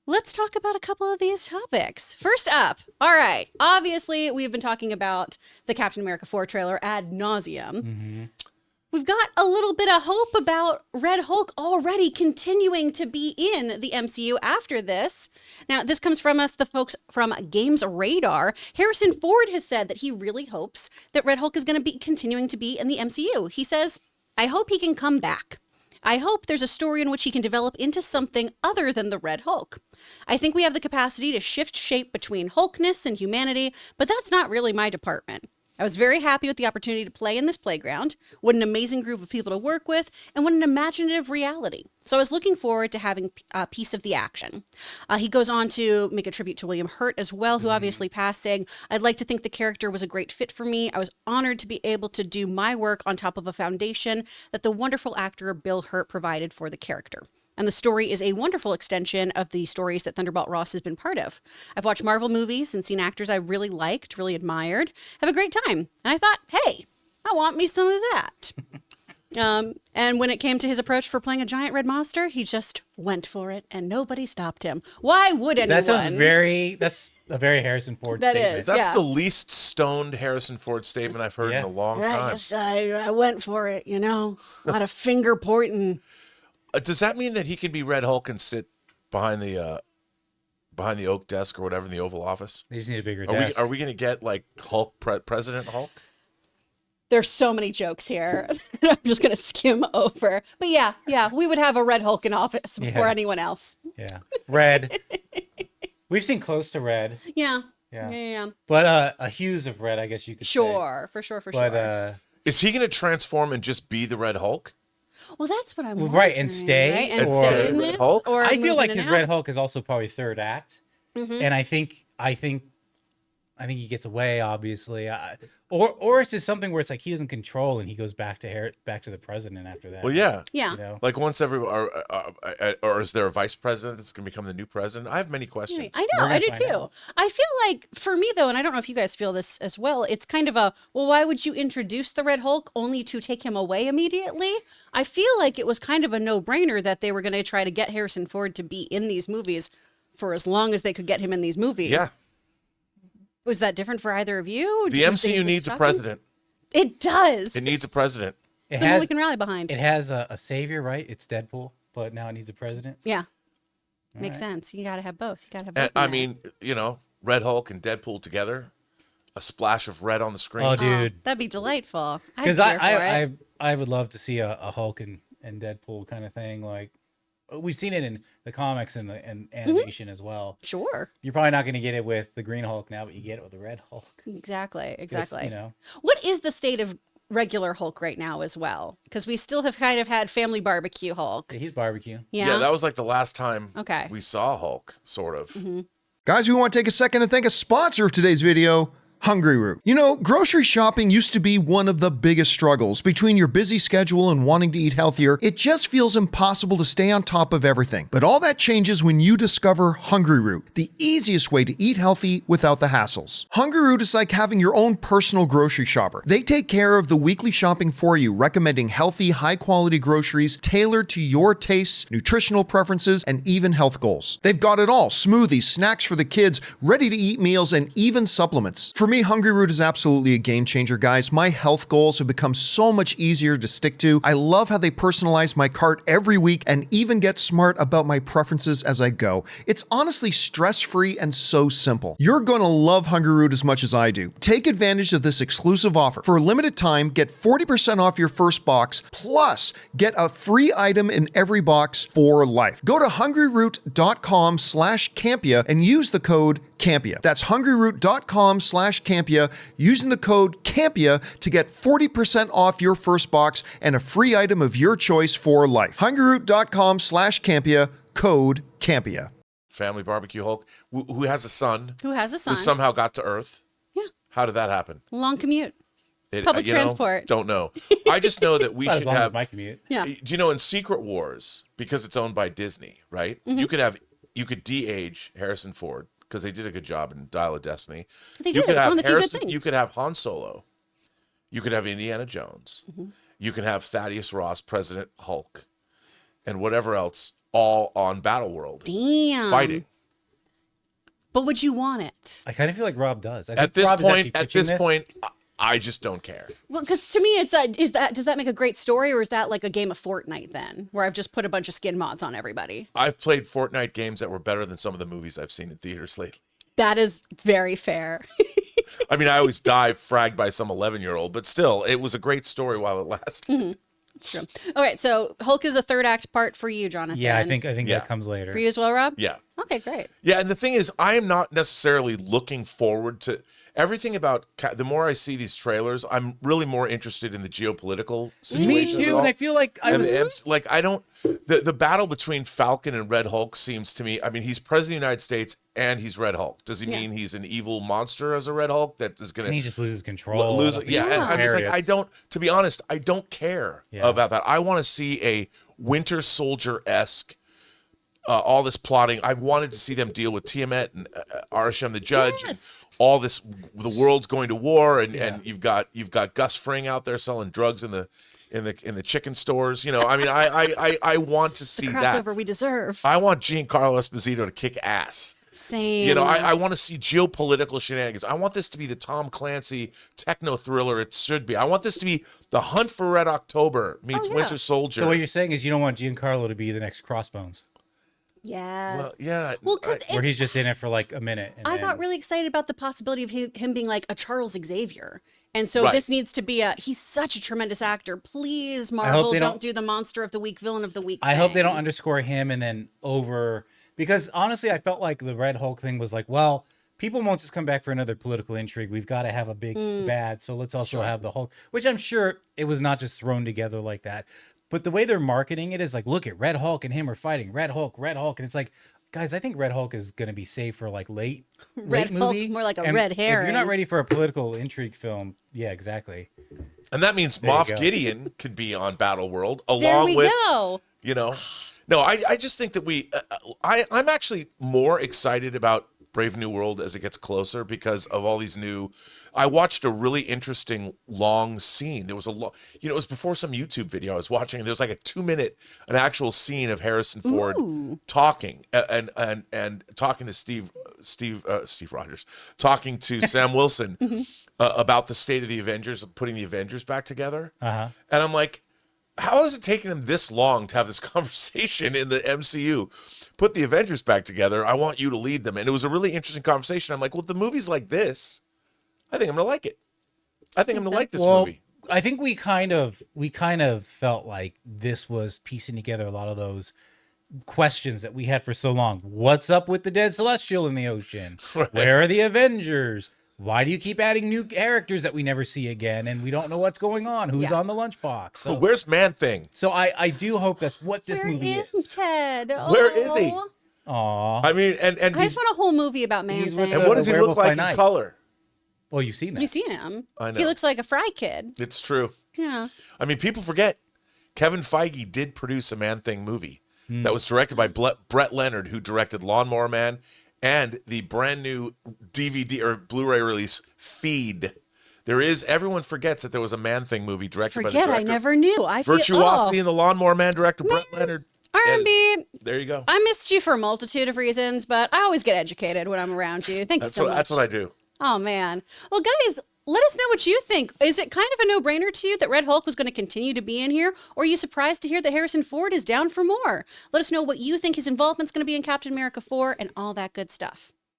let's talk about a couple of these topics. First up, all right, obviously we've been talking about the Captain America 4 trailer ad nauseum. Mm-hmm. We've got a little bit of hope about Red Hulk already continuing to be in the MCU after this. Now, this comes from us, the folks from Games Radar. Harrison Ford has said that he really hopes that Red Hulk is going to be continuing to be in the MCU. He says, I hope he can come back. I hope there's a story in which he can develop into something other than the Red Hulk. I think we have the capacity to shift shape between Hulkness and humanity, but that's not really my department. I was very happy with the opportunity to play in this playground. What an amazing group of people to work with, and what an imaginative reality. So I was looking forward to having a piece of the action. He goes on to make a tribute to William Hurt as well, who obviously passed, saying, I'd like to think the character was a great fit for me. I was honored to be able to do my work on top of a foundation that the wonderful actor Bill Hurt provided for the character. And the story is a wonderful extension of the stories that Thunderbolt Ross has been part of. I've watched Marvel movies and seen actors I really liked, really admired, have a great time. And I thought, hey, I want me some of that. And when it came to his approach for playing a giant red monster, he just went for it and nobody stopped him. Why would anyone? That's a very Harrison Ford statement. That's the least stoned Harrison Ford statement I've heard in a long time. I went for it, a lot of finger pointing. Does that mean that he can be Red Hulk and sit behind the oak desk or whatever in the Oval Office? They just need a bigger desk. Are we going to get like Hulk, President Hulk? There's so many jokes here. I'm just going to skim over. But yeah, we would have a Red Hulk in office before anyone else. Yeah. Red. We've seen close to red. Yeah. But a hues of red, I guess you could say. For sure. Is he going to transform and just be the Red Hulk? Well, that's what I'm right, and stay, right? And or stay in Red this, Hulk? or I feel like his Red Hulk is also probably third act, and I think he gets away, obviously, or it's just something where it's like he doesn't control and he goes back to the president after that. Well, yeah. Like once or is there a vice president that's going to become the new president? I have many questions. I know, I do too. I feel like for me though, and I don't know if you guys feel this as well, it's kind of why would you introduce the Red Hulk only to take him away immediately? I feel like it was kind of a no-brainer that they were going to try to get Harrison Ford to be in these movies for as long as they could get him in these movies. Yeah. Was that different for either of you? The MCU needs a president. It does. It needs a president. Someone we can rally behind. It has a savior, right? It's Deadpool, but now it needs a president. Yeah. Makes sense. You got to have both. I mean, Red Hulk and Deadpool together, a splash of red on the screen. Oh, dude. That'd be delightful. Because I would love to see a Hulk and Deadpool kind of thing. Like, we've seen it in the comics and animation as well. Sure. You're probably not going to get it with the Green Hulk now, but you get it with the Red Hulk. Exactly. Just, What is the state of regular Hulk right now as well? Because we still have kind of had family barbecue Hulk. Yeah, he's barbecue. Yeah, that was like the last time we saw Hulk, sort of. Mm-hmm. Guys, we want to take a second to thank a sponsor of today's video, Hungryroot. Grocery shopping used to be one of the biggest struggles. Between your busy schedule and wanting to eat healthier, it just feels impossible to stay on top of everything. But all that changes when you discover Hungryroot, the easiest way to eat healthy without the hassles. Hungryroot is like having your own personal grocery shopper. They take care of the weekly shopping for you, recommending healthy, high-quality groceries tailored to your tastes, nutritional preferences, and even health goals. They've got it all: smoothies, snacks for the kids, ready-to-eat meals, and even supplements. For me, Hungryroot is absolutely a game changer, guys. My health goals have become so much easier to stick to. I love how they personalize my cart every week and even get smart about my preferences as I go. It's honestly stress-free and so simple. You're going to love Hungryroot as much as I do. Take advantage of this exclusive offer. For a limited time, get 40% off your first box, plus get a free item in every box for life. Go to hungryroot.com/Campea and use the code Campea. That's hungryroot.com/Campea, using the code Campea to get 40% off your first box and a free item of your choice for life. hungryroot.com/Campea, code Campea. Family barbecue Hulk, who has a son. Who somehow got to Earth. Yeah. How did that happen? Long commute. Public transport. Don't know. I just know that we should have my commute. Yeah. In Secret Wars, because it's owned by Disney, right? Mm-hmm. You could de-age Harrison Ford, because they did a good job in Dial of Destiny. They did. One of the few good things. You could have Han Solo. You could have Indiana Jones. Mm-hmm. You can have Thaddeus Ross, President Hulk, and whatever else, all on Battleworld. Damn. Fighting. But would you want it? I kind of feel like Rob does. I think At this Rob is actually point, at pitching this point, I just don't care. Well, because to me, it's does that make a great story, or is that like a game of Fortnite then, where I've just put a bunch of skin mods on everybody? I've played Fortnite games that were better than some of the movies I've seen in theaters lately. That is very fair. I mean, I always die fragged by some 11-year-old, but still, it was a great story while it lasted. It's true. Okay, so Hulk is a third act part for you, Jonathan. Yeah, I think Yeah. that comes later. For you as well, Rob? Yeah. Okay, great. Yeah, and the thing is, I am not necessarily looking forward to everything about. The more I see these trailers, I'm really more interested in the geopolitical situation. Me of it too, all. and I feel like Like I don't. The battle between Falcon and Red Hulk seems to me. I mean, he's president of the United States and he's Red Hulk. Does he mean he's an evil monster as a Red Hulk that is going he to just loses control. lose? I don't Yeah, think and it's I'm just like, hilarious. I don't. To be honest, I don't care Yeah. about that. I want to see a Winter Soldier-esque. All this plotting. I wanted to see them deal with Tiamat and Arishem the Judge. Yes. All this, the world's going to war, and you've got Gus Fring out there selling drugs in the chicken stores. You know, I mean, I want to see that. Crossover we deserve. I want Giancarlo Esposito to kick ass. Same. You know, I want to see geopolitical shenanigans. I want this to be the Tom Clancy techno thriller it should be. I want this to be the Hunt for Red October meets yeah. Winter Soldier. So what you're saying is you don't want Giancarlo to be the next Crossbones, Yeah. Well, yeah. Well, 'cause where he's just in it for like a minute. And I then- got really excited about the possibility of him being like a Charles Xavier. And so Right. this needs to be he's such a tremendous actor. Please, hope Marvel, they don't don't- do the monster of the week, villain of the week I hope they thing. don't underscore him and then because honestly, I felt like the Red Hulk thing was like, well, people won't just come back for another political intrigue. We've got to have a big bad, so let's also have the Hulk, which I'm sure it was not just thrown together like that. But the way they're marketing it is like, look at Red Hulk and him are fighting. Red Hulk, and it's like, guys, I think Red Hulk is going to be saved for like late Red Hulk, movie. more like a And red If you're not herring. ready for a political intrigue film, yeah, exactly. And that means you Moff go. Gideon could be on Battle World There along we with, go. you know. No, I just think that I'm actually more excited about Brave New World as it gets closer because of all these new. I watched a really interesting long scene. There was it was before some YouTube video I was watching, and there was like a 2-minute an actual scene of Harrison Ford talking and talking to Steve Rogers, talking to Sam Wilson about the state of the Avengers, putting the Avengers back together. Uh-huh. And I'm like, how is it taking them this long to have this conversation in the MCU? Put the Avengers back together. I want you to lead them. And it was a really interesting conversation. I'm like, well, the movie's like this. I think I'm going to like it. I think I'm going to like this movie. I think we kind of felt like this was piecing together a lot of those questions that we had for so long. What's up with the dead Celestial in the ocean? Right. Where are the Avengers? Why do you keep adding new characters that we never see again and we don't know what's going on? Who's on the lunchbox? So, Where's Man-Thing? so I do hope that's what this Where movie is is. Ted? Where is he? Oh. Aw. I mean, and I just want a whole movie about Man he's with Thing. and the- what does he Werewolf look by like in Night. color? Well, you've seen that. You've seen him. I know. He looks like a fry kid. It's true. Yeah. I mean, people forget Kevin Feige did produce a Man-Thing movie that was directed by Brett Leonard, who directed Lawnmower Man and the brand new DVD or Blu-ray release Feed. Everyone forgets that there was a Man-Thing movie directed by the Forget, director. I never knew. I feel Virtuosity and the Lawnmower Man director Brett Leonard. R&B. There you go. I missed you for a multitude of reasons, but I always get educated when I'm around you. Thank you so much. That's what I do. Oh, man. Well, guys, let us know what you think. Is it kind of a no-brainer to you that Red Hulk was going to continue to be in here? Or are you surprised to hear that Harrison Ford is down for more? Let us know what you think his involvement's going to be in Captain America 4 and all that good stuff.